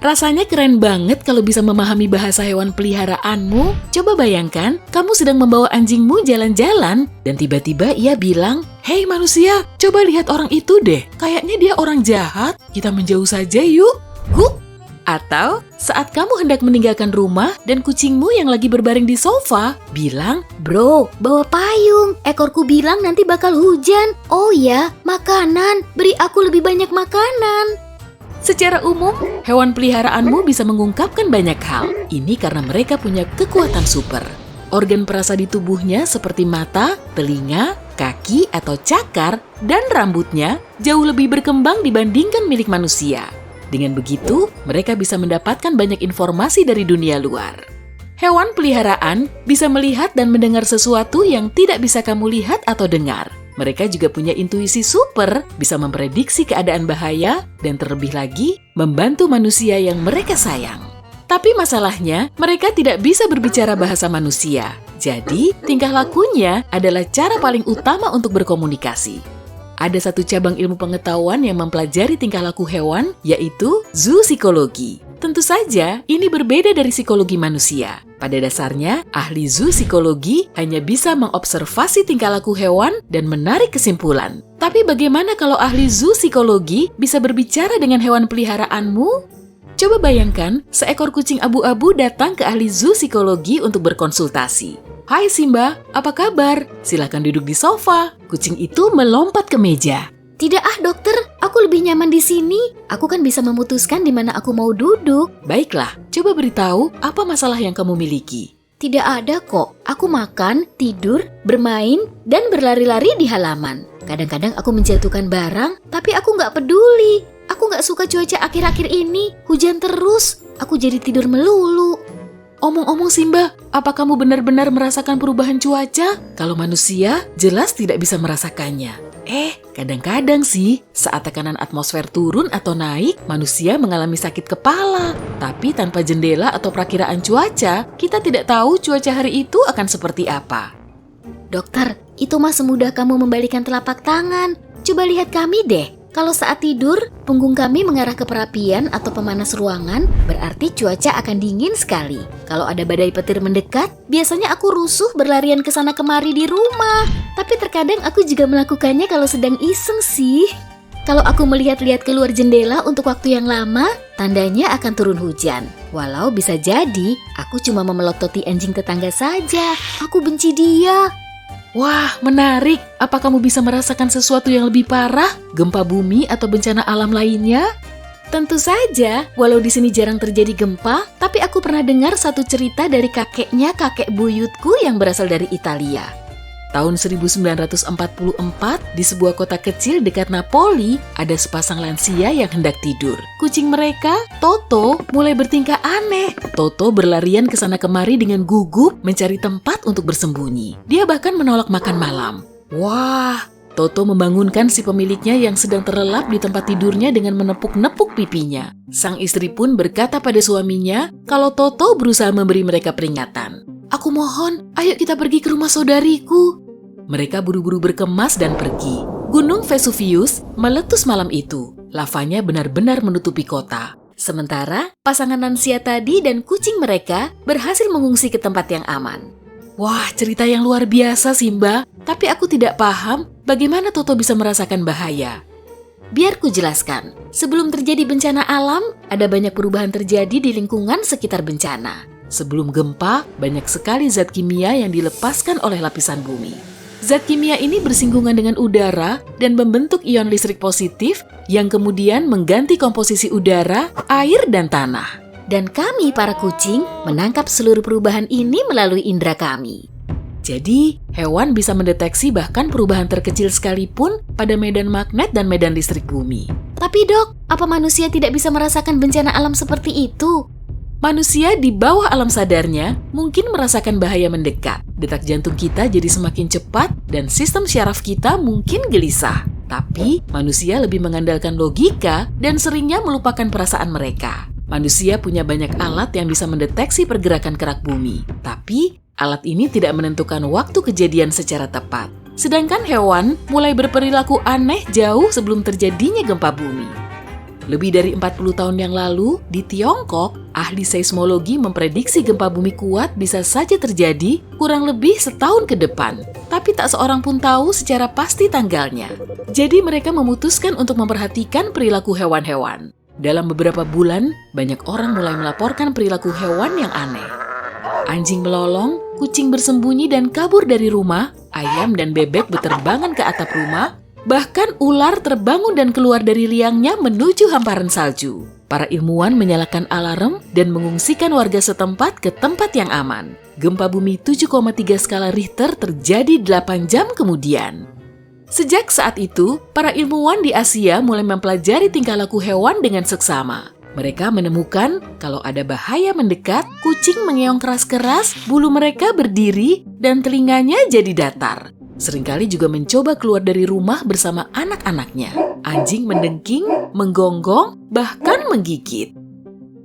Rasanya keren banget kalau bisa memahami bahasa hewan peliharaanmu. Coba bayangkan, kamu sedang membawa anjingmu jalan-jalan, dan tiba-tiba ia bilang, "Hei manusia, coba lihat orang itu deh. Kayaknya dia orang jahat. Kita menjauh saja yuk." Guk! Atau saat kamu hendak meninggalkan rumah dan kucingmu yang lagi berbaring di sofa bilang, "Bro, bawa payung. Ekorku bilang nanti bakal hujan. Oh ya, makanan. Beri aku lebih banyak makanan." Secara umum, hewan peliharaanmu bisa mengungkapkan banyak hal. Ini karena mereka punya kekuatan super. Organ perasa di tubuhnya seperti mata, telinga, kaki atau cakar, dan rambutnya jauh lebih berkembang dibandingkan milik manusia. Dengan begitu, mereka bisa mendapatkan banyak informasi dari dunia luar. Hewan peliharaan bisa melihat dan mendengar sesuatu yang tidak bisa kamu lihat atau dengar. Mereka juga punya intuisi super, bisa memprediksi keadaan bahaya, dan terlebih lagi, membantu manusia yang mereka sayang. Tapi masalahnya, mereka tidak bisa berbicara bahasa manusia. Jadi, tingkah lakunya adalah cara paling utama untuk berkomunikasi. Ada satu cabang ilmu pengetahuan yang mempelajari tingkah laku hewan, yaitu zoopsikologi. Tentu saja, ini berbeda dari psikologi manusia. Pada dasarnya, ahli zoopsikologi hanya bisa mengobservasi tingkah laku hewan dan menarik kesimpulan. Tapi bagaimana kalau ahli zoopsikologi bisa berbicara dengan hewan peliharaanmu? Coba bayangkan, seekor kucing abu-abu datang ke ahli zoopsikologi untuk berkonsultasi. "Hai Simba, apa kabar? Silakan duduk di sofa." Kucing itu melompat ke meja. "Tidak dokter, aku lebih nyaman di sini. Aku kan bisa memutuskan di mana aku mau duduk." "Baiklah, coba beritahu apa masalah yang kamu miliki." "Tidak ada kok. Aku makan, tidur, bermain, dan berlari-lari di halaman. Kadang-kadang aku menjatuhkan barang, tapi aku nggak peduli. Aku nggak suka cuaca akhir-akhir ini. Hujan terus. Aku jadi tidur melulu." "Omong-omong Simba, apa kamu benar-benar merasakan perubahan cuaca? Kalau manusia, jelas tidak bisa merasakannya." Kadang-kadang sih, saat tekanan atmosfer turun atau naik, manusia mengalami sakit kepala. Tapi tanpa jendela atau perakiraan cuaca, kita tidak tahu cuaca hari itu akan seperti apa. "Dokter, itu mah semudah kamu membalikan telapak tangan. Coba lihat kami deh. Kalau saat tidur, punggung kami mengarah ke perapian atau pemanas ruangan, berarti cuaca akan dingin sekali. Kalau ada badai petir mendekat, biasanya aku rusuh berlarian ke sana kemari di rumah. Tapi terkadang aku juga melakukannya kalau sedang iseng sih. Kalau aku melihat-lihat keluar jendela untuk waktu yang lama, tandanya akan turun hujan. Walau bisa jadi, aku cuma memelototi anjing tetangga saja. Aku benci dia." Wah, menarik. Apa kamu bisa merasakan sesuatu yang lebih parah? Gempa bumi atau bencana alam lainnya? Tentu saja, walau di sini jarang terjadi gempa, tapi aku pernah dengar satu cerita dari kakeknya kakek buyutku yang berasal dari Italia. Tahun 1944, di sebuah kota kecil dekat Napoli, ada sepasang lansia yang hendak tidur. Kucing mereka, Toto, mulai bertingkah aneh. Toto berlarian ke sana kemari dengan gugup mencari tempat untuk bersembunyi. Dia bahkan menolak makan malam. Wah, Toto membangunkan si pemiliknya yang sedang terlelap di tempat tidurnya dengan menepuk-nepuk pipinya. Sang istri pun berkata pada suaminya kalau Toto berusaha memberi mereka peringatan. "Aku mohon, ayo kita pergi ke rumah saudariku." Mereka buru-buru berkemas dan pergi. Gunung Vesuvius meletus malam itu. Lavanya benar-benar menutupi kota. Sementara, pasangan lansia tadi dan kucing mereka berhasil mengungsi ke tempat yang aman. Wah, cerita yang luar biasa, Simba. Tapi aku tidak paham bagaimana Toto bisa merasakan bahaya. Biar ku jelaskan. Sebelum terjadi bencana alam, ada banyak perubahan terjadi di lingkungan sekitar bencana. Sebelum gempa, banyak sekali zat kimia yang dilepaskan oleh lapisan bumi. Zat kimia ini bersinggungan dengan udara dan membentuk ion listrik positif yang kemudian mengganti komposisi udara, air, dan tanah. Dan kami, para kucing, menangkap seluruh perubahan ini melalui indera kami. Jadi, hewan bisa mendeteksi bahkan perubahan terkecil sekalipun pada medan magnet dan medan listrik bumi. Tapi dok, apa manusia tidak bisa merasakan bencana alam seperti itu? Manusia di bawah alam sadarnya mungkin merasakan bahaya mendekat. Detak jantung kita jadi semakin cepat dan sistem syaraf kita mungkin gelisah. Tapi manusia lebih mengandalkan logika dan seringnya melupakan perasaan mereka. Manusia punya banyak alat yang bisa mendeteksi pergerakan kerak bumi. Tapi alat ini tidak menentukan waktu kejadian secara tepat. Sedangkan hewan mulai berperilaku aneh jauh sebelum terjadinya gempa bumi. Lebih dari 40 tahun yang lalu, di Tiongkok, ahli seismologi memprediksi gempa bumi kuat bisa saja terjadi kurang lebih setahun ke depan. Tapi tak seorang pun tahu secara pasti tanggalnya. Jadi mereka memutuskan untuk memperhatikan perilaku hewan-hewan. Dalam beberapa bulan, banyak orang mulai melaporkan perilaku hewan yang aneh. Anjing melolong, kucing bersembunyi dan kabur dari rumah, ayam dan bebek berterbangan ke atap rumah, bahkan ular terbangun dan keluar dari liangnya menuju hamparan salju. Para ilmuwan menyalakan alarm dan mengungsikan warga setempat ke tempat yang aman. Gempa bumi 7,3 skala Richter terjadi 8 jam kemudian. Sejak saat itu, para ilmuwan di Asia mulai mempelajari tingkah laku hewan dengan seksama. Mereka menemukan kalau ada bahaya mendekat, kucing mengeong keras-keras, bulu mereka berdiri, dan telinganya jadi datar. Seringkali juga mencoba keluar dari rumah bersama anak-anaknya. Anjing mendengking, menggonggong, bahkan menggigit.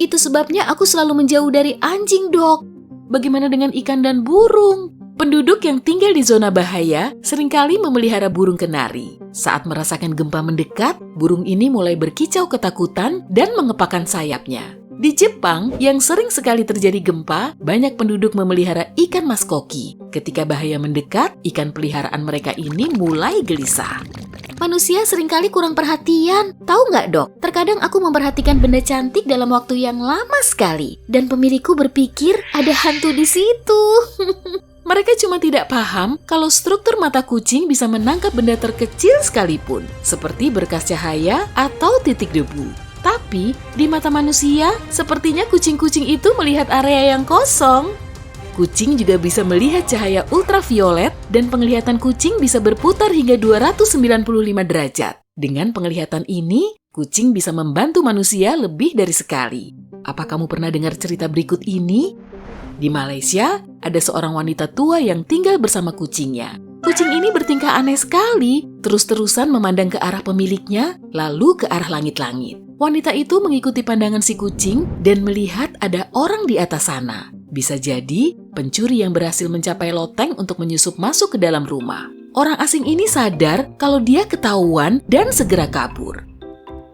Itu sebabnya aku selalu menjauh dari anjing, Dok. Bagaimana dengan ikan dan burung? Penduduk yang tinggal di zona bahaya seringkali memelihara burung kenari. Saat merasakan gempa mendekat, burung ini mulai berkicau ketakutan dan mengepakkan sayapnya. Di Jepang, yang sering sekali terjadi gempa, banyak penduduk memelihara ikan mas koki. Ketika bahaya mendekat, ikan peliharaan mereka ini mulai gelisah. Manusia seringkali kurang perhatian. Tahu nggak, Dok? Terkadang aku memperhatikan benda cantik dalam waktu yang lama sekali. Dan pemilikku berpikir ada hantu di situ. Mereka cuma tidak paham kalau struktur mata kucing bisa menangkap benda terkecil sekalipun, seperti berkas cahaya atau titik debu. Tapi, di mata manusia, sepertinya kucing-kucing itu melihat area yang kosong. Kucing juga bisa melihat cahaya ultraviolet dan penglihatan kucing bisa berputar hingga 295 derajat. Dengan penglihatan ini, kucing bisa membantu manusia lebih dari sekali. Apa kamu pernah dengar cerita berikut ini? Di Malaysia, ada seorang wanita tua yang tinggal bersama kucingnya. Kucing ini bertingkah aneh sekali, terus-terusan memandang ke arah pemiliknya, lalu ke arah langit-langit. Wanita itu mengikuti pandangan si kucing dan melihat ada orang di atas sana. Bisa jadi pencuri yang berhasil mencapai loteng untuk menyusup masuk ke dalam rumah. Orang asing ini sadar kalau dia ketahuan dan segera kabur.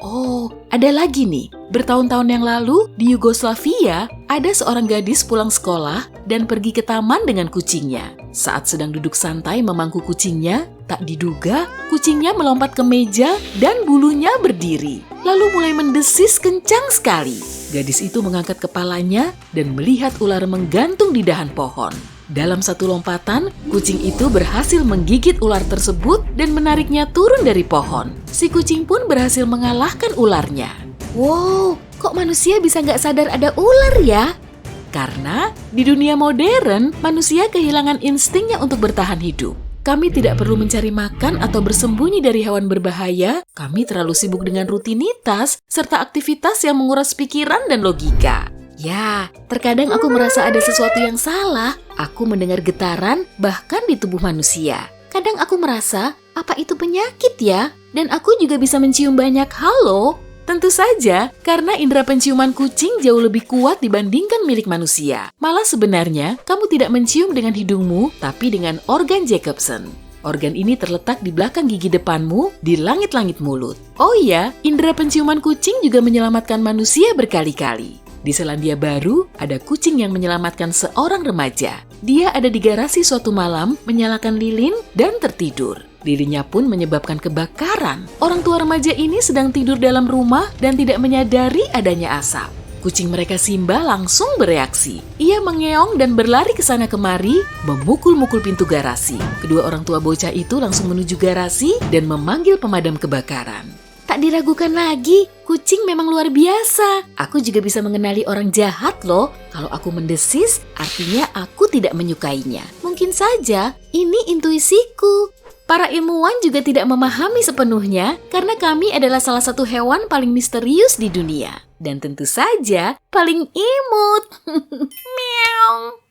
Oh, ada lagi nih. Bertahun-tahun yang lalu, di Yugoslavia, ada seorang gadis pulang sekolah dan pergi ke taman dengan kucingnya. Saat sedang duduk santai memangku kucingnya, tak diduga kucingnya melompat ke meja dan bulunya berdiri. Lalu mulai mendesis kencang sekali. Gadis itu mengangkat kepalanya dan melihat ular menggantung di dahan pohon. Dalam satu lompatan, kucing itu berhasil menggigit ular tersebut dan menariknya turun dari pohon. Si kucing pun berhasil mengalahkan ularnya. Wow, kok manusia bisa nggak sadar ada ular ya? Karena di dunia modern, manusia kehilangan instingnya untuk bertahan hidup. Kami tidak perlu mencari makan atau bersembunyi dari hewan berbahaya. Kami terlalu sibuk dengan rutinitas serta aktivitas yang menguras pikiran dan logika. Ya, terkadang aku merasa ada sesuatu yang salah. Aku mendengar getaran bahkan di tubuh manusia. Kadang aku merasa, apa itu penyakit ya? Dan aku juga bisa mencium banyak hal loh. Tentu saja, karena indera penciuman kucing jauh lebih kuat dibandingkan milik manusia. Malah sebenarnya, kamu tidak mencium dengan hidungmu, tapi dengan organ Jacobson. Organ ini terletak di belakang gigi depanmu, di langit-langit mulut. Oh iya, indera penciuman kucing juga menyelamatkan manusia berkali-kali. Di Selandia Baru, ada kucing yang menyelamatkan seorang remaja. Dia ada di garasi suatu malam, menyalakan lilin, dan tertidur. Lilinnya pun menyebabkan kebakaran. Orang tua remaja ini sedang tidur dalam rumah dan tidak menyadari adanya asap. Kucing mereka Simba langsung bereaksi. Ia mengeong dan berlari ke sana kemari, memukul-mukul pintu garasi. Kedua orang tua bocah itu langsung menuju garasi dan memanggil pemadam kebakaran. Tak diragukan lagi, kucing memang luar biasa. Aku juga bisa mengenali orang jahat loh. Kalau aku mendesis, artinya aku tidak menyukainya. Mungkin saja ini intuisiku. Para ilmuwan juga tidak memahami sepenuhnya karena kami adalah salah satu hewan paling misterius di dunia. Dan tentu saja paling imut. Meow.